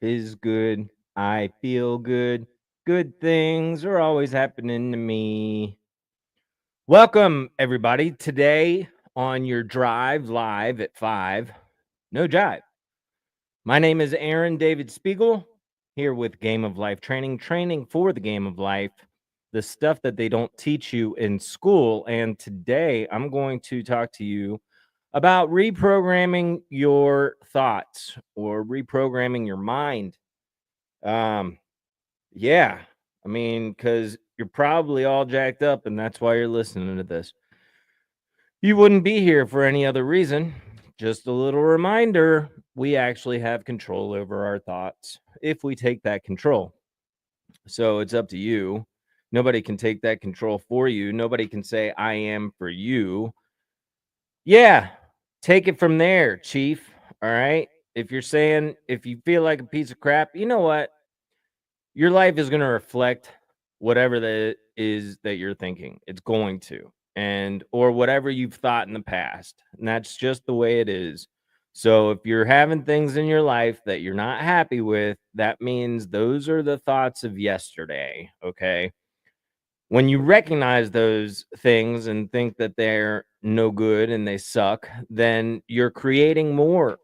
is good. I feel good. Good things are always happening to me. Welcome, everybody. Today on your drive live at 5, no jive. My name is Aaron David Spiegel, here with Game of Life training for the game of life, the stuff that they don't teach you in school. And today I'm going to talk to you about reprogramming your thoughts or reprogramming your mind. Um, yeah, I mean, because you're probably all jacked up, and that's why you're listening to this. You wouldn't be here for any other reason. Just a little reminder, we actually have control over our thoughts if we take that control. So it's up to you. Nobody can take that control for you. Nobody can say, I am for you. Yeah, take it from there, Chief. All right. If you're saying, if you feel like a piece of crap, you know what? Your life is going to reflect whatever that is that you're thinking. It's going to, and or whatever you've thought in the past. And that's just the way it is. So if you're having things in your life that you're not happy with, that means those are the thoughts of yesterday. Okay. When you recognize those things and think that they're no good and they suck, then you're creating more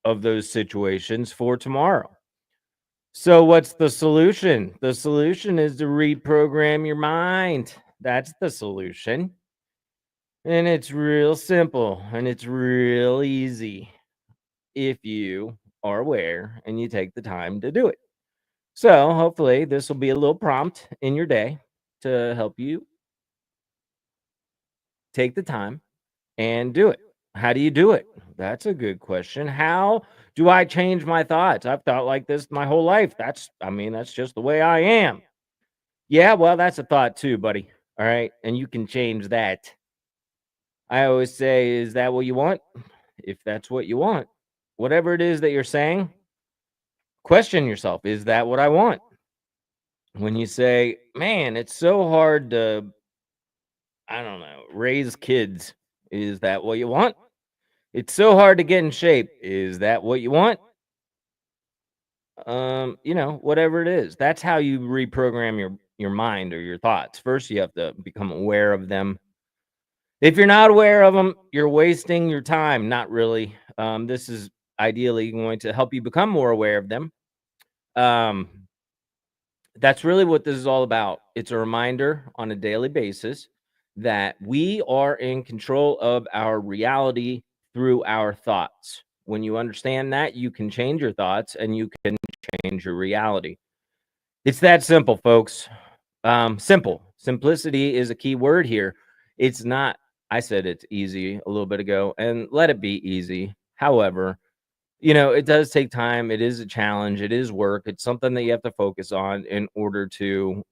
of those situations for tomorrow. So, what's the solution? The solution is to reprogram your mind. That's the solution. And it's real simple and it's real easy if you are aware and you take the time to do it. So, hopefully, this will be a little prompt in your day to help you take the time and do it. How do you do it? That's a good question. How do I change my thoughts? I've thought like this my whole life. That's just the way I am. Yeah, well, that's a thought too, buddy. All right. And you can change that. I always say, is that what you want? If that's what you want, whatever it is that you're saying, question yourself, is that what I want? When you say, man, it's so hard to, I don't know, raise kids, is that what you want? It's so hard to get in shape, is that what you want? Whatever it is, that's how you reprogram your mind or your thoughts. First, you have to become aware of them. If you're not aware of them, you're wasting your time. Not really. This is ideally going to help you become more aware of them. Um, that's really what this is all about. It's a reminder on a daily basis that we are in control of our reality through our thoughts. When you understand that, you can change your thoughts and you can change your reality. It's that simple, folks. Simple. Simplicity is a key word here. It's not, I said it's easy a little bit ago, and let it be easy. However, it does take time. It is a challenge. It is work. It's something that you have to focus on in order to,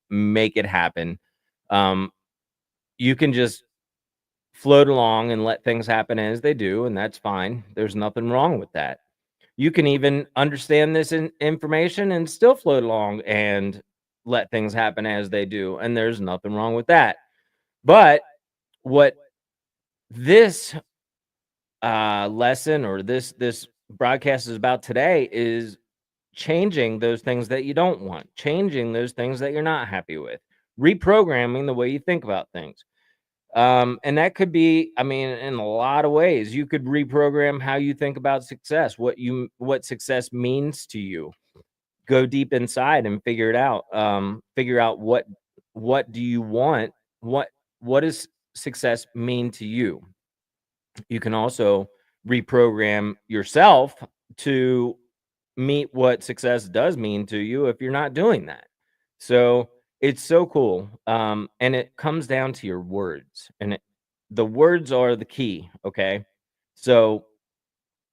make it happen. Um, you can just float along and let things happen as they do, and that's fine. There's nothing wrong with that. You can even understand this information and still float along and let things happen as they do, and there's nothing wrong with that. But what this lesson or this broadcast is about today is changing those things that you don't want, changing those things that you're not happy with, reprogramming the way you think about things. And that could be, in a lot of ways. You could reprogram how you think about success, what success means to you. Go deep inside and figure it out. Figure out what do you want? What what does success mean to you? You can also reprogram yourself to meet what success does mean to you if you're not doing that. So it's so cool. And it comes down to your words, and the words are the key. Okay. So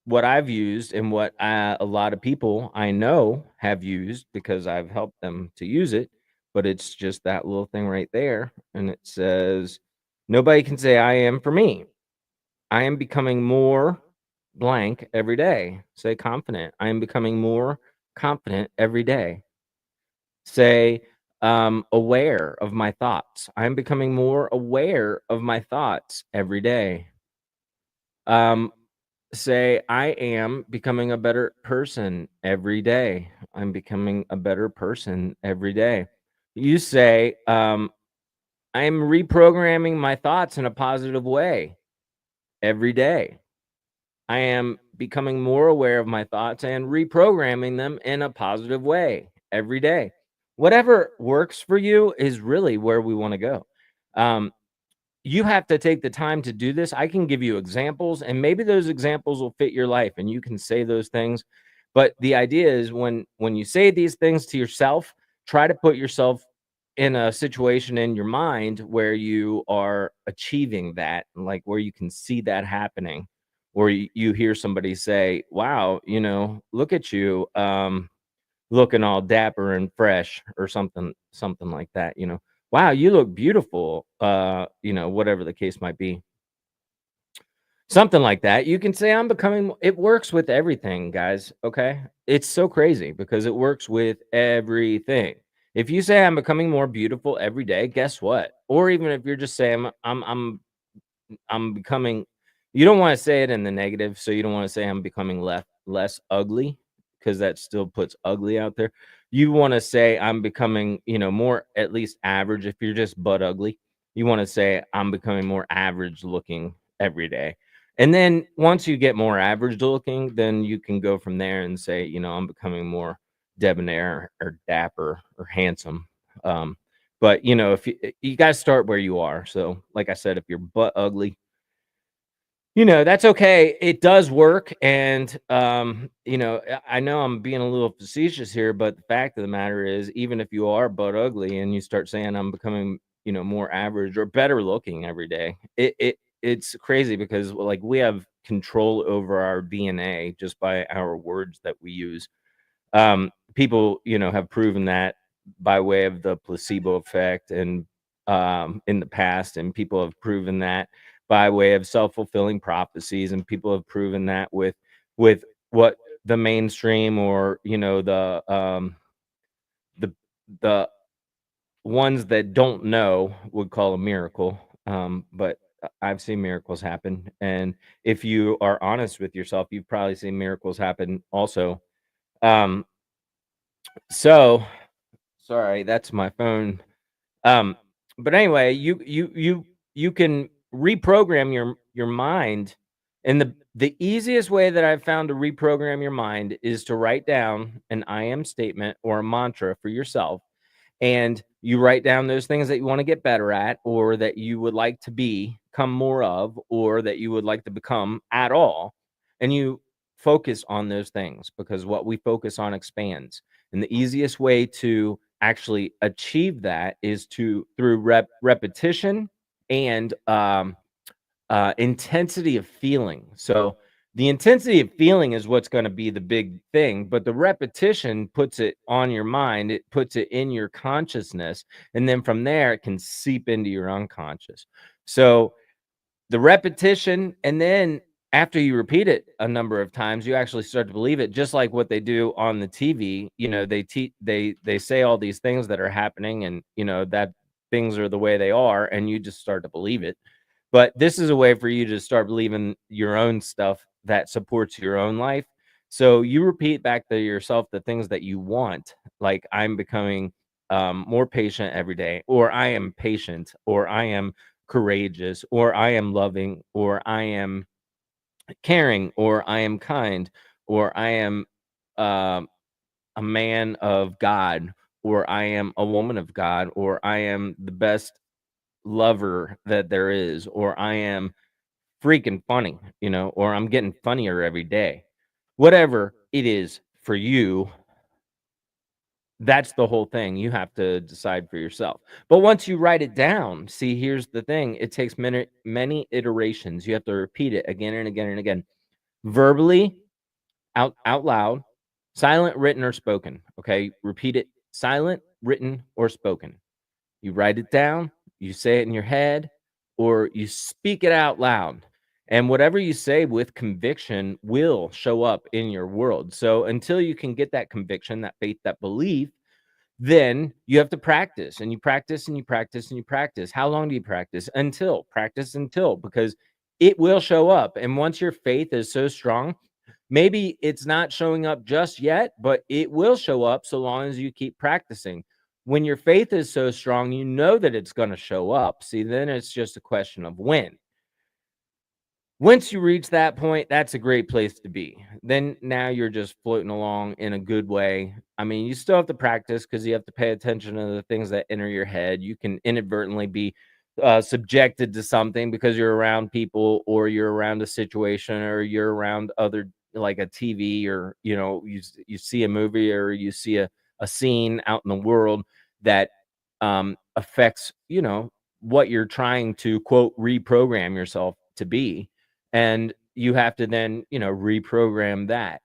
what I've used and what a lot of people I know have used because I've helped them to use it, but it's just that little thing right there. And it says, nobody can say I am for me. I am becoming more blank every day. Say confident. I am becoming more confident every day. Say aware of my thoughts. I am becoming more aware of my thoughts every day. Um, say, I am becoming a better person every day. I'm becoming a better person every day. You say, I'm reprogramming my thoughts in a positive way every day. I am becoming more aware of my thoughts and reprogramming them in a positive way every day. Whatever works for you is really where we want to go. Um, you have to take the time to do this. I can give you examples, and maybe those examples will fit your life, and you can say those things. But the idea is when you say these things to yourself, try to put yourself in a situation in your mind where you are achieving that, like where you can see that happening, or you hear somebody say, "Wow, look at you." Looking all dapper and fresh or something like that. Wow, you look beautiful, whatever the case might be. Something like that. You can say, I'm becoming it works with everything, guys, okay? It's so crazy because it works with everything. If you say I'm becoming more beautiful every day, guess what? Or even if you're just saying I'm becoming you don't wanna say it in the negative, so you don't wanna say I'm becoming less ugly because that still puts ugly out there. You wanna say I'm becoming, more at least average if you're just butt ugly. You wanna say I'm becoming more average looking every day. And then once you get more average looking, then you can go from there and say, I'm becoming more debonair or dapper or handsome. But, if you guys start where you are. So, like I said, if you're butt ugly, that's okay. It does work. And, I know I'm being a little facetious here, but the fact of the matter is, even if you are butt ugly and you start saying I'm becoming, more average or better looking every day, it's crazy because like we have control over our DNA just by our words that we use. People, have proven that by way of the placebo effect and in the past, and people have proven that by way of self-fulfilling prophecies, and people have proven that with what the mainstream or the the ones that don't know would call a miracle. But I've seen miracles happen, and if you are honest with yourself, you've probably seen miracles happen also. Um, so sorry, that's my phone. Um, but anyway, you can reprogram your mind, and the easiest way that I've found to reprogram your mind is to write down an I am statement or a mantra for yourself, and you write down those things that you want to get better at, or that you would like to become more of, or that you would like to become at all, and you focus on those things because what we focus on expands. And the easiest way to actually achieve that is through repetition and intensity of feeling. So the intensity of feeling is what's going to be the big thing, but the repetition puts it on your mind, it puts it in your consciousness, and then from there it can seep into your unconscious. So the repetition, and then after you repeat it a number of times, you actually start to believe it, just like what they do on the TV. They say all these things that are happening, and that things are the way they are, and you just start to believe it. But this is a way for you to start believing your own stuff that supports your own life. So you repeat back to yourself the things that you want, like I'm becoming more patient every day, or I am patient, or I am courageous, or I am loving, or I am caring, or I am kind, or I am um a man of God, or I am a woman of God, or I am the best lover that there is, or I am freaking funny, or I'm getting funnier every day. Whatever it is for you, that's the whole thing. You have to decide for yourself. But once you write it down, see, here's the thing. It takes many iterations. You have to repeat it again and again and again. Verbally, out loud, silent, written, or spoken. Okay. Repeat it silent, written, or spoken. You write it down, you say it in your head, or you speak it out loud. And whatever you say with conviction will show up in your world. So until you can get that conviction, that faith, that belief, then you have to practice, and you practice and you practice and you practice. How long do you practice? Until, because it will show up. And once your faith is so strong, maybe it's not showing up just yet, but it will show up so long as you keep practicing. When your faith is so strong, you know that it's going to show up. See, then it's just a question of when. Once you reach that point, that's a great place to be. Then now you're just floating along in a good way. I mean, you still have to practice because you have to pay attention to the things that enter your head. You can inadvertently be subjected to something because you're around people, or you're around a situation, or you're around other, like a TV, or you see a movie, or you see a scene out in the world that affects what you're trying to quote reprogram yourself to be, and you have to then reprogram that,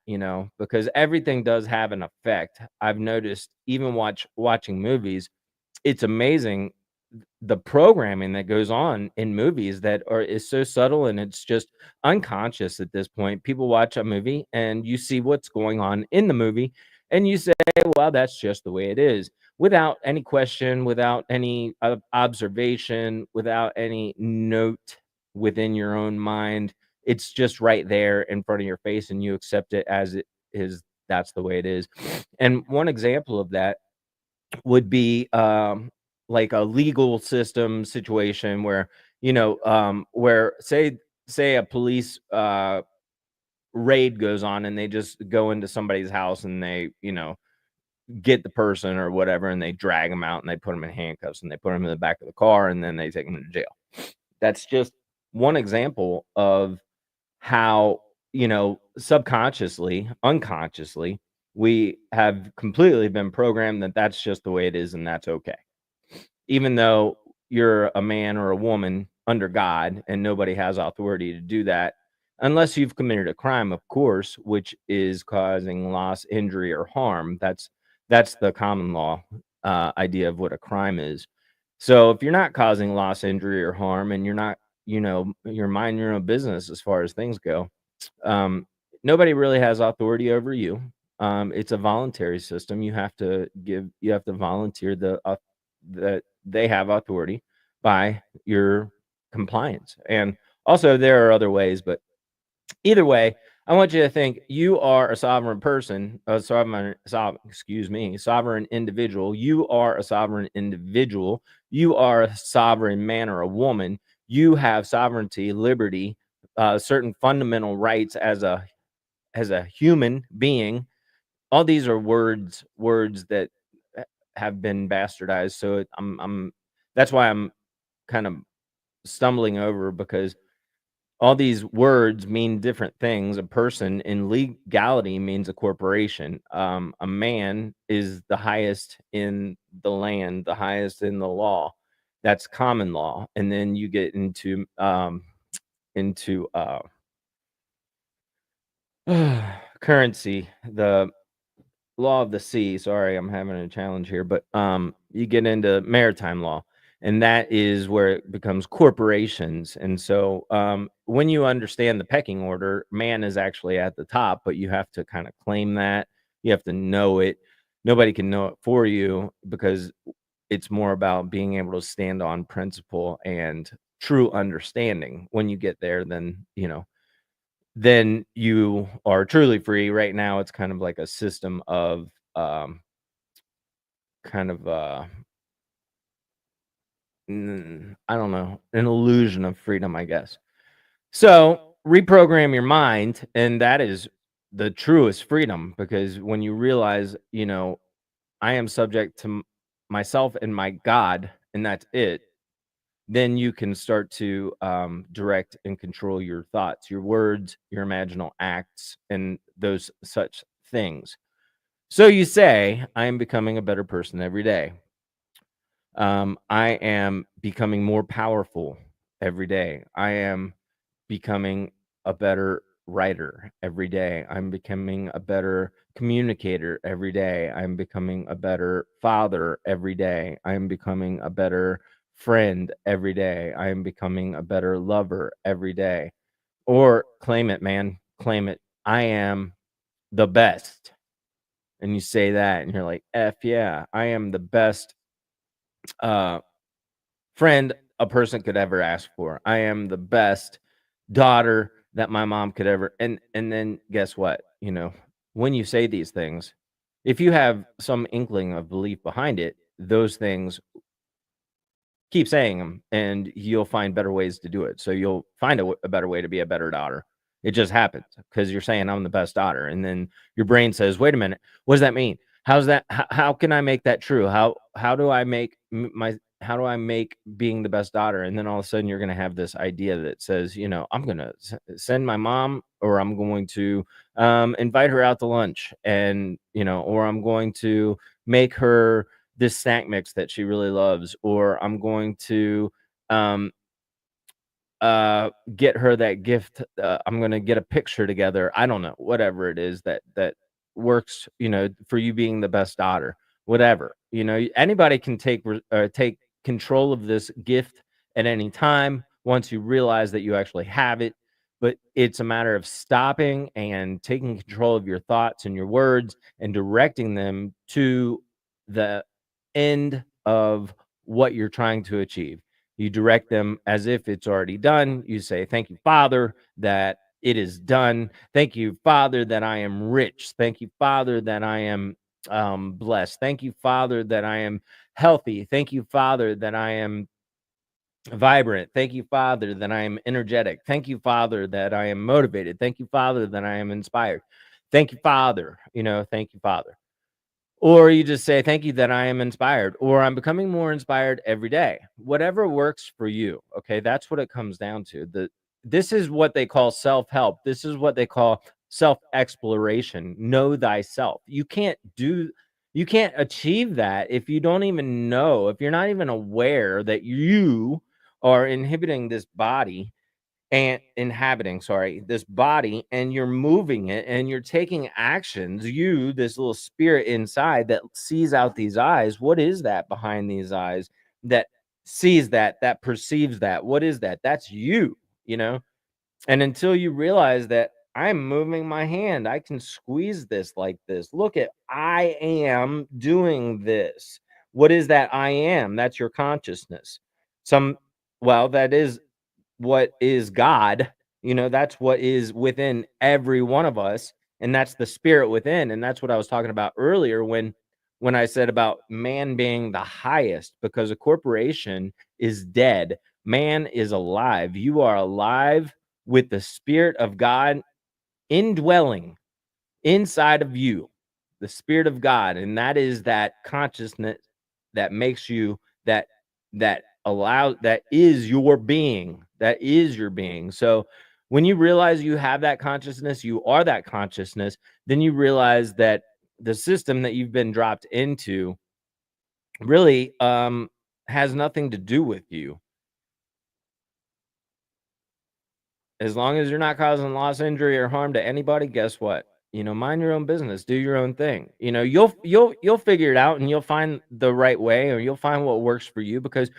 because everything does have an effect. I've noticed, even watching movies, it's amazing the programming that goes on in movies that is so subtle, and it's just unconscious at this point. People watch a movie and you see what's going on in the movie, and you say, well, that's just the way it is, without any question, without any observation, without any note within your own mind. It's just right there in front of your face, and you accept it as it is. That's the way it is. And one example of that would be like a legal system situation where where say a police raid goes on, and they just go into somebody's house, and they get the person or whatever, and they drag them out, and they put them in handcuffs, and they put them in the back of the car, and then they take them to jail. That's just one example of how subconsciously, unconsciously, we have completely been programmed that that's just the way it is, and that's okay. Even though you're a man or a woman under God, and nobody has authority to do that unless you've committed a crime, of course, which is causing loss, injury, or harm. That's the common law idea of what a crime is. So if you're not causing loss, injury, or harm, and you're not, you're minding your own business as far as things go, um, nobody really has authority over you. It's a voluntary system. You have to volunteer that they have authority by your compliance. And also, there are other ways, but either way, I want you to think you are a sovereign person, sovereign individual. You are a sovereign individual. You are a sovereign man or a woman. You have sovereignty, liberty, certain fundamental rights as a human being. All these are words that have been bastardized. So I'm that's why I'm kind of stumbling over, because all these words mean different things. A person in legality means a corporation. A man is the highest in the land, the highest in the law. That's common law. And then you get into currency, the law of the sea. Sorry, I'm having a challenge here, but you get into maritime law, and that is where it becomes corporations. And so when you understand the pecking order, man is actually at the top, but you have to kind of claim that. You have to know it. Nobody can know it for you, because it's more about being able to stand on principle and true understanding. When you get there, then you are truly free. Right now, it's kind of like a system of um, kind of I don't know, an illusion of freedom, I guess. So reprogram your mind, and that is the truest freedom, because when you realize, I am subject to myself and my God, and that's it, then you can start to direct and control your thoughts, your words, your imaginal acts, and those such things. So you say, I am becoming a better person every day. I am becoming more powerful every day. I am becoming a better writer every day. I'm becoming a better communicator every day. I'm becoming a better father every day. I'm becoming a better friend every day. I am becoming a better lover every day. Or claim it, man. Claim it. I am the best. And you say that, and you're like, F yeah, I am the best uh friend a person could ever ask for. I am the best daughter that my mom could ever. And then guess what? When you say these things, if you have some inkling of belief behind it, those things, keep saying them, and you'll find better ways to do it. So you'll find a better way to be a better daughter. It just happens because you're saying I'm the best daughter, and then your brain says, "Wait a minute, what does that mean? How's that? How can I make that true? How do I make my how do I make being the best daughter?" And then all of a sudden, you're going to have this idea that says, I'm going to send my mom, or I'm going to invite her out to lunch, and or I'm going to make her this snack mix that she really loves, or I'm going to um get her that gift. I'm going to get a picture together. I don't know, whatever it is that works, for you being the best daughter, whatever. Anybody can take control of this gift at any time once you realize that you actually have it. But it's a matter of stopping and taking control of your thoughts and your words and directing them to the end of what you're trying to achieve. You direct them as if it's already done. You say, "Thank you, Father, that it is done. Thank you, Father, that I am rich. Thank you, Father, that I am blessed. Thank you, Father, that I am healthy. Thank you, Father, that I am vibrant. Thank you, Father, that I am energetic. Thank you, Father, that I am motivated. Thank you, Father, that I am inspired. Thank you, Father. Thank you, Father." Or you just say, "Thank you that I am inspired," or "I'm becoming more inspired every day." Whatever works for you. Okay. That's what it comes down to. This is what they call self-help. This is what they call self-exploration. Know thyself. You can't achieve that if you don't even know, if you're not even aware that you are inhibiting this body and inhabiting, sorry, this body, and you're moving it and you're taking actions. This little spirit inside that sees out these eyes. What is that behind these eyes that sees that perceives that? What is that? That's you know and until you realize that I'm moving my hand, I can squeeze this like this. Look at, I am doing this. What is that? I am. That's your consciousness. Some well that is what is God. That's what is within every one of us, and that's the spirit within. And that's what I was talking about earlier when I said about man being the highest, because a corporation is dead. Man is alive. You are alive with the spirit of God indwelling inside of you, the spirit of God. And that is that consciousness that makes you, that is your being. That is your being. So when you realize you have that consciousness, you are that consciousness, then you realize that the system that you've been dropped into really has nothing to do with you. As long as you're not causing loss, injury, or harm to anybody, guess what? Mind your own business, do your own thing. You'll figure it out, and you'll find the right way, or you'll find what works for you, because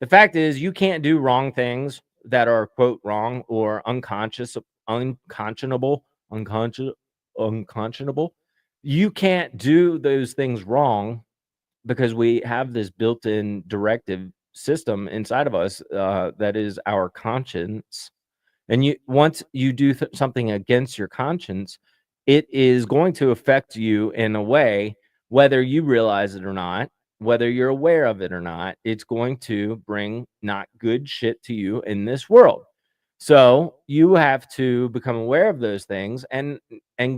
the fact is you can't do wrong things that are quote wrong or unconscionable, unconscionable. You can't do those things wrong because we have this built-in directive system inside of us, that is our conscience. And once you do something against your conscience, it is going to affect you in a way, whether you realize it or not, whether you're aware of it or not. It's going to bring not good shit to you in this world. So you have to become aware of those things and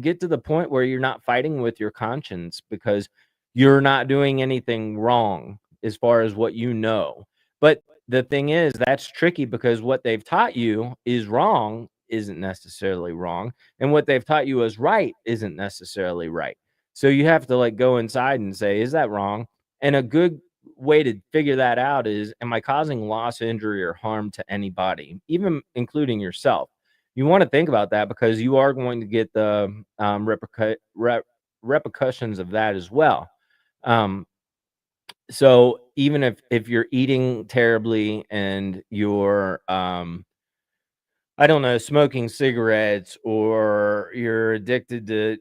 get to the point where you're not fighting with your conscience, because you're not doing anything wrong as far as what you know. But the thing is, that's tricky, because what they've taught you is wrong isn't necessarily wrong, and what they've taught you is right isn't necessarily right. So you have to go inside and say, is that wrong? And a good way to figure that out is, am I causing loss, injury, or harm to anybody, even including yourself? You want to think about that, because you are going to get the repercussions of that as well. So even if you're eating terribly and you're I don't know, smoking cigarettes, or you're addicted to,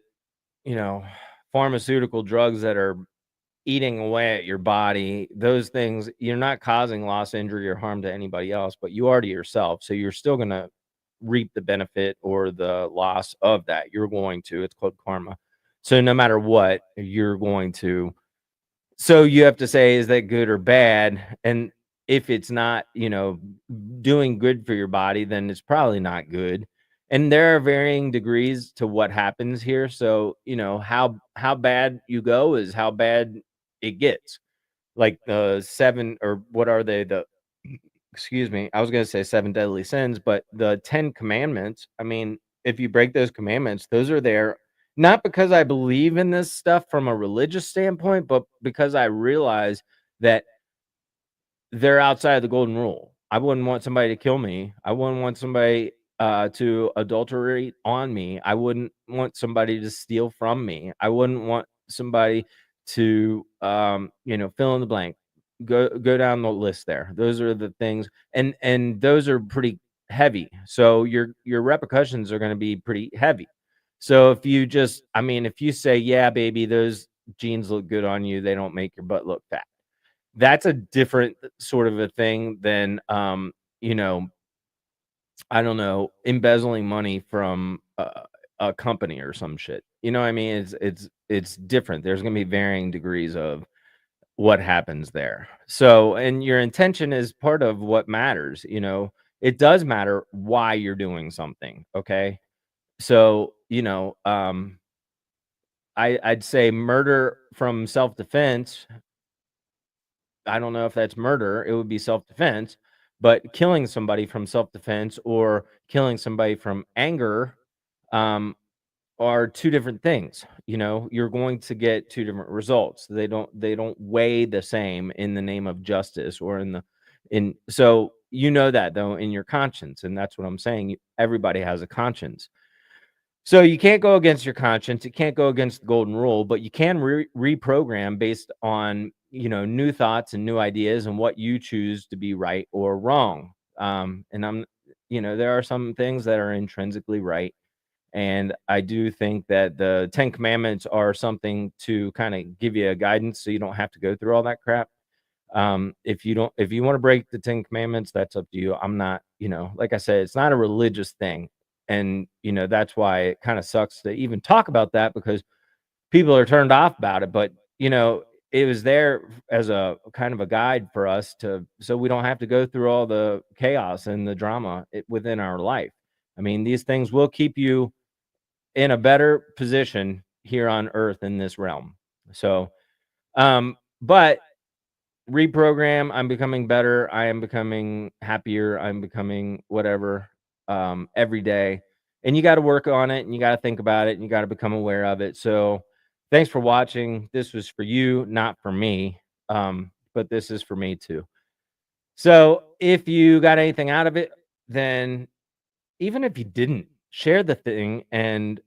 you know, pharmaceutical drugs that are eating away at your body, those things, you're not causing loss, injury, or harm to anybody else, but you are to yourself. So you're still going to reap the benefit or the loss of that. You're going to. It's called karma. So no matter what, you're going to. So you have to say, is that good or bad? And if it's not, doing good for your body, then it's probably not good. And there are varying degrees to what happens here. So, how bad you go is how bad it gets. Like the 7, or what are they? The excuse me, I was gonna say 7 deadly sins, but the 10 commandments, I mean, if you break those commandments, those are there not because I believe in this stuff from a religious standpoint, but because I realize that they're outside of the golden rule. I wouldn't want somebody to kill me. I wouldn't want somebody to adulterate on me. I wouldn't want somebody to steal from me. I wouldn't want somebody to fill in the blank. Go down the list there. Those are the things, and those are pretty heavy. So your repercussions are going to be pretty heavy. So if you just, I mean, if you say, yeah, baby, those jeans look good on you, they don't make your butt look fat, that's a different sort of a thing than, you know, I don't know, embezzling money from a company or some shit. You know what I mean? It's different. There's gonna be varying degrees of what happens there. So, and your intention is part of what matters, It does matter why you're doing something, okay? So, I'd say murder from self-defense. I don't know if that's murder, it would be self-defense, but killing somebody from self-defense or killing somebody from anger, um, are 2 different things. You're going to get 2 different results. They don't weigh the same in the name of justice or in so that though in your conscience, and that's what I'm saying. Everybody has a conscience. So you can't go against your conscience. You can't go against the golden rule, but you can reprogram based on, new thoughts and new ideas and what you choose to be right or wrong. And there are some things that are intrinsically right. And I do think that the 10 commandments are something to kind of give you a guidance so you don't have to go through all that crap. If you want to break the 10 commandments, that's up to you. I'm not, like I said, it's not a religious thing. And, that's why it kind of sucks to even talk about that because people are turned off about it. But, it was there as a kind of a guide for us so we don't have to go through all the chaos and the drama within our life. I mean, these things will keep you in a better position here on earth in this realm. So, but reprogram, I'm becoming better, I am becoming happier, I'm becoming whatever, every day, and you got to work on it and you got to think about it and you got to become aware of it. So thanks for watching. This was for you, not for me, but this is for me too. So if you got anything out of it, then even if you didn't, share the thing and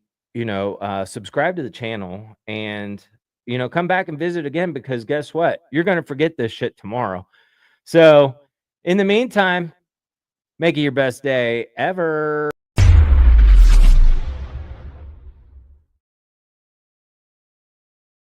subscribe to the channel, and come back and visit again, because guess what, you're going to forget this shit tomorrow. So in the meantime, make it your best day ever.